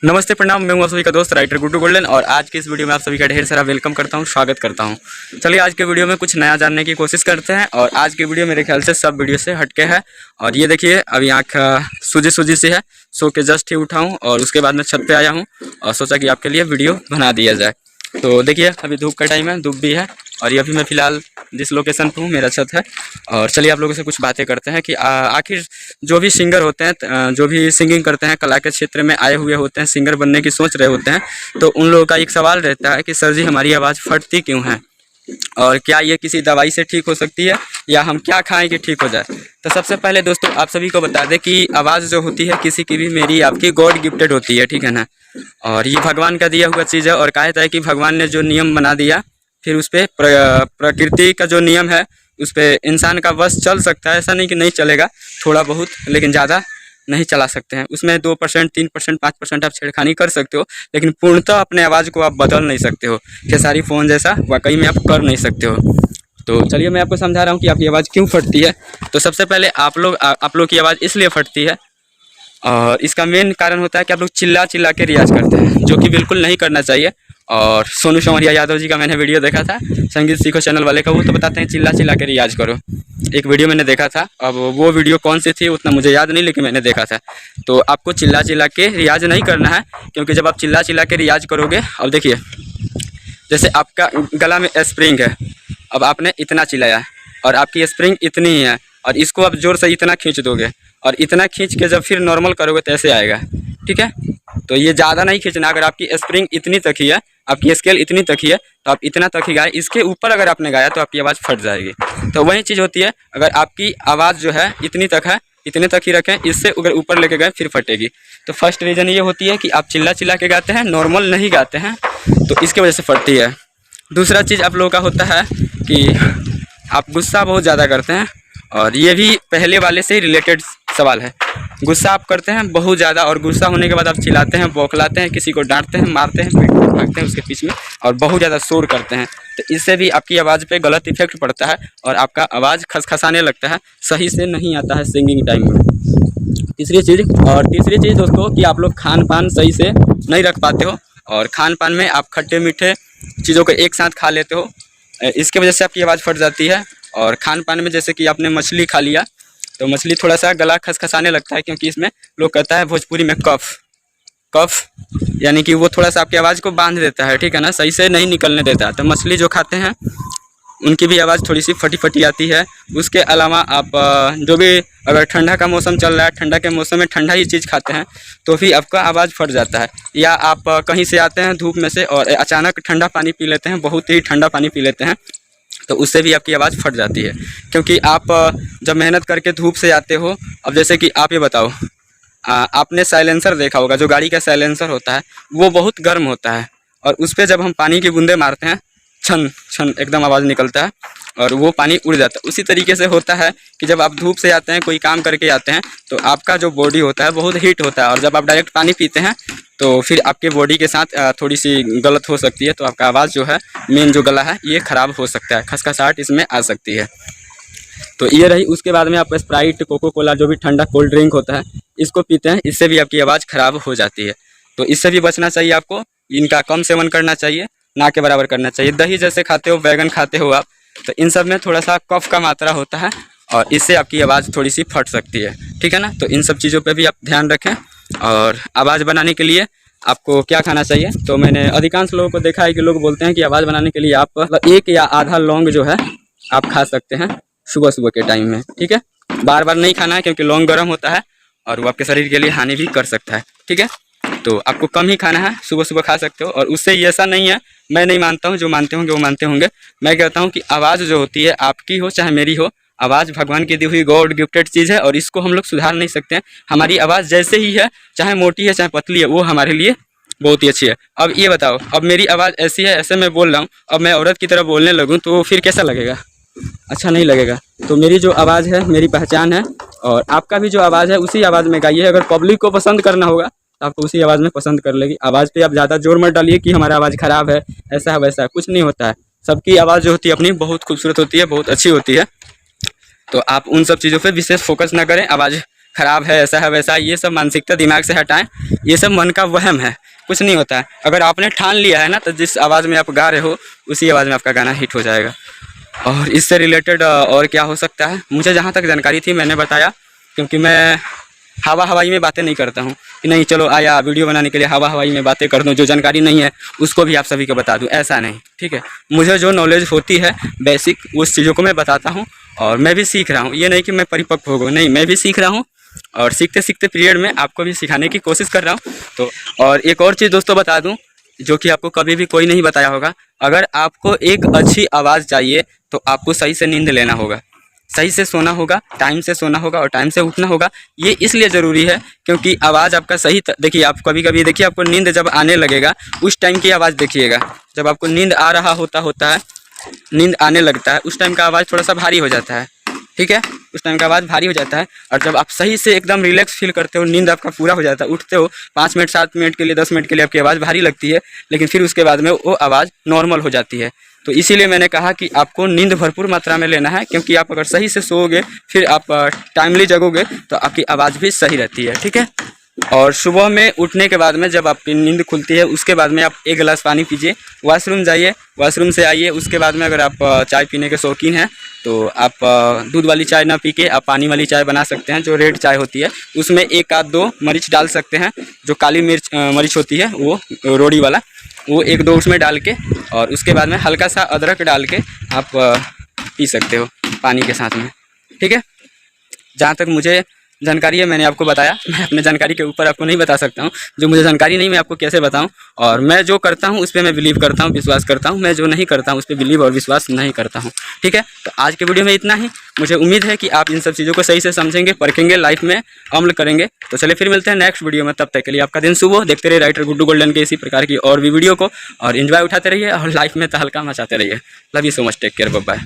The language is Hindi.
नमस्ते प्रणाम, मैं हूं आप सभी का दोस्त राइटर गुड्डू गोल्डन और आज की इस वीडियो में आप सभी का ढेर सारा वेलकम करता हूं, स्वागत करता हूं। चलिए आज के वीडियो में कुछ नया जानने की कोशिश करते हैं और आज की वीडियो मेरे ख्याल से सब वीडियो से हटके है। और ये देखिए अभी आँख सूजी सी है, सो के जस्ट ही उठा हूँ और उसके बाद मैं छत पे आया हूँ और सोचा कि आपके लिए वीडियो बना दिया जाए। तो देखिए अभी धूप का टाइम है, धूप भी है और ये अभी मैं फ़िलहाल जिस लोकेशन पर हूँ मेरा छत है। और चलिए आप लोगों से कुछ बातें करते हैं कि आखिर जो भी सिंगर होते हैं, जो भी सिंगिंग करते हैं, कला के क्षेत्र में आए हुए होते हैं, सिंगर बनने की सोच रहे होते हैं, तो उन लोगों का एक सवाल रहता है कि सर जी हमारी आवाज़ फटती क्यों है और क्या ये किसी दवाई से ठीक हो सकती है या हम क्या खाएं कि ठीक हो जाए। तो सबसे पहले दोस्तों आप सभी को बता दें कि आवाज़ जो होती है किसी की भी, मेरी आपकी गॉड गिफ्टेड होती है, ठीक है ना। और ये भगवान का दिया हुआ चीज़ है और कहा जाता है कि भगवान ने जो नियम बना दिया फिर उस पर प्रकृति का जो नियम है उस पर इंसान का बस चल सकता है, ऐसा नहीं कि नहीं चलेगा, थोड़ा बहुत, लेकिन ज़्यादा नहीं चला सकते हैं। उसमें 2%, 3%, 5% आप छेड़खानी कर सकते हो, लेकिन पूर्णतः अपने आवाज़ को आप बदल नहीं सकते हो। खेसारी फ़ोन जैसा वाकई में आप कर नहीं सकते हो। तो चलिए मैं आपको समझा रहा हूँ कि आपकी आवाज़ क्यों फटती है। तो सबसे पहले आप लोग की आवाज़ इसलिए फटती है और इसका मेन कारण होता है कि आप लोग चिल्ला चिल्ला के रियाज़ करते हैं, जो कि बिल्कुल नहीं करना चाहिए। और सोनू संवरिया यादव जी का मैंने वीडियो देखा था, संगीत सीखो चैनल वाले का, वो तो बताते हैं चिल्ला चिल्ला के रियाज़ करो। एक वीडियो मैंने देखा था, अब वो वीडियो कौन सी थी उतना मुझे याद नहीं, लेकिन मैंने देखा था। तो आपको चिल्ला चिल्ला के रियाज़ नहीं करना है, क्योंकि जब आप चिल्ला चिल्ला के रियाज़ करोगे, अब देखिए जैसे आपका गला में स्प्रिंग है, अब आपने इतना चिल्लाया और आपकी स्प्रिंग इतनी ही है और इसको आप ज़ोर से इतना खींच दोगे और इतना खींच के जब फिर नॉर्मल करोगे तो ऐसे आएगा, ठीक है। तो ये ज़्यादा नहीं खींचना। अगर आपकी स्प्रिंग इतनी तक ही है, आपकी स्केल इतनी तक ही है, तो आप इतना तक ही गाए। इसके ऊपर अगर आपने गाया तो आपकी आवाज़ फट जाएगी। तो वही चीज़ होती है, अगर आपकी आवाज़ जो है इतनी तक है, इतने तक ही रखें, इससे अगर ऊपर लेके गए फिर फटेगी। तो फर्स्ट रीज़न ये होती है कि आप चिल्ला चिल्ला के गाते हैं, नॉर्मल नहीं गाते हैं, तो इसकी वजह से फटती है। दूसरा चीज़ आप लोगों का होता है कि आप गुस्सा बहुत ज़्यादा करते हैं, और ये भी पहले वाले से ही रिलेटेड सवाल है। गुस्सा आप करते हैं बहुत ज़्यादा और गुस्सा होने के बाद आप चिल्लाते हैं, बौखलाते हैं, किसी को डांटते हैं, मारते हैं, पीटते हैं, भागते हैं उसके पीछे में और बहुत ज़्यादा शोर करते हैं। तो इससे भी आपकी आवाज़ पे गलत इफेक्ट पड़ता है और आपका आवाज़ खसखसाने लगता है, सही से नहीं आता है सिंगिंग टाइम में। तीसरी चीज़ दोस्तों कि आप लोग खान पान सही से नहीं रख पाते हो और खान पान में आप खट्टे मीठे चीज़ों को एक साथ खा लेते हो, इसके वजह से आपकी आवाज़ फट जाती है। और खान पान में जैसे कि आपने मछली खा लिया तो मछली थोड़ा सा गला खसखसाने लगता है, क्योंकि इसमें लोग कहता है भोजपुरी में कफ यानी कि वो थोड़ा सा आपकी आवाज़ को बांध देता है, ठीक है ना, सही से नहीं निकलने देता है। तो मछली जो खाते हैं उनकी भी आवाज़ थोड़ी सी फटी फटी आती है। उसके अलावा आप जो भी, अगर ठंडा का मौसम चल रहा है, ठंडा के मौसम में ठंडा ही चीज़ खाते हैं तो भी आपका आवाज़ फट जाता है। या आप कहीं से आते हैं धूप में से और अचानक ठंडा पानी पी लेते हैं, बहुत ही ठंडा पानी पी लेते हैं, तो उससे भी आपकी आवाज़ फट जाती है। क्योंकि आप जब मेहनत करके धूप से आते हो, अब जैसे कि आप ये बताओ, आपने साइलेंसर देखा होगा, जो गाड़ी का साइलेंसर होता है वो बहुत गर्म होता है और उस पर जब हम पानी की बूंदें मारते हैं, छन छन एकदम आवाज़ निकलता है और वो पानी उड़ जाता है। उसी तरीके से होता है कि जब आप धूप से आते हैं, कोई काम करके आते हैं, तो आपका जो बॉडी होता है बहुत हीट होता है और जब आप डायरेक्ट पानी पीते हैं तो फिर आपके बॉडी के साथ थोड़ी सी गलत हो सकती है। तो आपका आवाज़ जो है, मेन जो गला है, ये ख़राब हो सकता है, खसखसाहट इसमें आ सकती है। तो ये रही। उसके बाद में आप स्प्राइट, कोको कोला, जो भी ठंडा कोल्ड ड्रिंक होता है, इसको पीते हैं, इससे भी आपकी आवाज़ ख़राब हो जाती है। तो इससे भी बचना चाहिए आपको, इनका कम सेवन करना चाहिए, ना के बराबर करना चाहिए। दही जैसे खाते हो, बैगन खाते हो आप, तो इन सब में थोड़ा सा कफ का मात्रा होता है और इससे आपकी आवाज़ थोड़ी सी फट सकती है, ठीक है ना। तो इन सब चीज़ों पे भी आप ध्यान रखें। और आवाज़ बनाने के लिए आपको क्या खाना चाहिए, तो मैंने अधिकांश लोगों को देखा है कि लोग बोलते हैं कि आवाज़ बनाने के लिए आप एक या आधा लौंग जो है आप खा सकते हैं सुबह सुबह के टाइम में, ठीक है। बार बार नहीं खाना है, क्योंकि लौंग गर्म होता है और वो आपके शरीर के लिए हानि भी कर सकता है, ठीक है। तो आपको कम ही खाना है, सुबह सुबह खा सकते हो। और उससे ये ऐसा नहीं है, मैं नहीं मानता हूँ, जो मानते होंगे वो मानते होंगे, मैं कहता हूँ कि आवाज़ जो होती है, आपकी हो चाहे मेरी हो, आवाज़ भगवान की दी हुई गॉड गिफ्टेड चीज़ है और इसको हम लोग सुधार नहीं सकते हैं। हमारी आवाज़ जैसे ही है, चाहे मोटी है चाहे पतली है, वो हमारे लिए बहुत ही अच्छी है। अब ये बताओ, अब मेरी आवाज़ ऐसी है, ऐसे मैं बोल रहा हूँ, अब मैं औरत की तरह बोलने लगूँ तो फिर कैसा लगेगा, अच्छा नहीं लगेगा। तो मेरी जो आवाज़ है मेरी पहचान है और आपका भी जो आवाज़ है उसी आवाज़ में गाइए। अगर पब्लिक को पसंद करना होगा तो आपको उसी आवाज़ में पसंद कर लेगी। आवाज़ पे आप ज़्यादा जोर मत डालिए कि हमारा आवाज़ ख़राब है, ऐसा है वैसा है, कुछ नहीं होता है। सबकी आवाज़ जो होती है अपनी बहुत खूबसूरत होती है, बहुत अच्छी होती है। तो आप उन सब चीज़ों पे विशेष फोकस ना करें, आवाज़ ख़राब है, ऐसा है वैसा है, ये सब मानसिकता दिमाग से हटाएं। ये सब मन का वहम है, कुछ नहीं होता है। अगर आपने ठान लिया है ना, तो जिस आवाज़ में आप गा रहे हो उसी आवाज़ में आपका गाना हिट हो जाएगा। और इससे रिलेटेड और क्या हो सकता है, मुझे जहाँ तक जानकारी थी मैंने बताया, क्योंकि मैं हवा हवाई में बातें नहीं करता हूँ कि नहीं चलो आया वीडियो बनाने के लिए हवा हवाई में बातें कर दूँ, जो जानकारी नहीं है उसको भी आप सभी को बता दूँ, ऐसा नहीं, ठीक है। मुझे जो नॉलेज होती है बेसिक, उस चीज़ों को मैं बताता हूँ और मैं भी सीख रहा हूँ। ये नहीं कि मैं परिपक्व हो गया, नहीं, मैं भी सीख रहा हूँ और सीखते सीखते पीरियड में आपको भी सिखाने की कोशिश कर रहा हूँ। तो और एक और चीज़ दोस्तों बता दूँ, जो कि आपको कभी भी कोई नहीं बताया होगा, अगर आपको एक अच्छी आवाज़ चाहिए तो आपको सही से नींद लेना होगा, सही से सोना होगा, टाइम से सोना होगा और टाइम से उठना होगा। ये इसलिए ज़रूरी है क्योंकि आवाज़ आपका सही, देखिए आप कभी कभी देखिए आपको नींद जब आने लगेगा उस टाइम की आवाज़ देखिएगा। जब आपको नींद आ रहा होता है, नींद आने लगता है, उस टाइम का आवाज़ थोड़ा सा भारी हो जाता है, ठीक है, उस टाइम का आवाज़ भारी हो जाता है। और जब आप सही से एकदम रिलैक्स फील करते हो, नींद आपका पूरा हो जाता है, उठते हो 5 मिनट 7 मिनट के लिए 10 मिनट के लिए आपकी आवाज़ भारी लगती है, लेकिन फिर उसके बाद में वो आवाज़ नॉर्मल हो जाती है। तो इसीलिए मैंने कहा कि आपको नींद भरपूर मात्रा में लेना है, क्योंकि आप अगर सही से सोओगे फिर आप टाइमली जगोगे तो आपकी आवाज़ भी सही रहती है, ठीक है। और सुबह में उठने के बाद में जब आपकी नींद खुलती है उसके बाद में आप 1 गिलास पानी पीजिए, वॉशरूम जाइए, वॉशरूम से आइए, उसके बाद में अगर आप चाय पीने के शौकीन हैं तो आप दूध वाली चाय ना पी के आप पानी वाली चाय बना सकते हैं, जो रेड चाय होती है, उसमें 1 आध 2 मरीच डाल सकते हैं, जो काली मिर्च मरीच होती है वो रोड़ी वाला, वो 1-2 उसमें डाल के, और उसके बाद में हल्का सा अदरक डाल के आप पी सकते हो पानी के साथ में, ठीक है। जहाँ तक मुझे जानकारी है मैंने आपको बताया, मैं अपने जानकारी के ऊपर आपको नहीं बता सकता हूँ, जो मुझे जानकारी नहीं मैं आपको कैसे बताऊँ। और मैं जो करता हूँ उस पर मैं बिलीव करता हूँ, विश्वास करता हूँ, मैं जो नहीं करता हूँ उस पर बिलीव और विश्वास नहीं करता हूँ, ठीक है। तो आज के वीडियो में इतना ही। मुझे उम्मीद है कि आप इन सब चीज़ों को सही से समझेंगे, परखेंगे, लाइफ में अमल करेंगे। तो चलिए फिर मिलते हैं नेक्स्ट वीडियो में, तब तक के लिए आपका दिन शुभ हो। देखते रहिए राइटर गुड्डू गोल्डन के इसी प्रकार की और भी वीडियो को, और इन्जॉय उठाते रहिए और लाइफ में तहलका मचाते रहिए। Love you so much, take care, bye bye.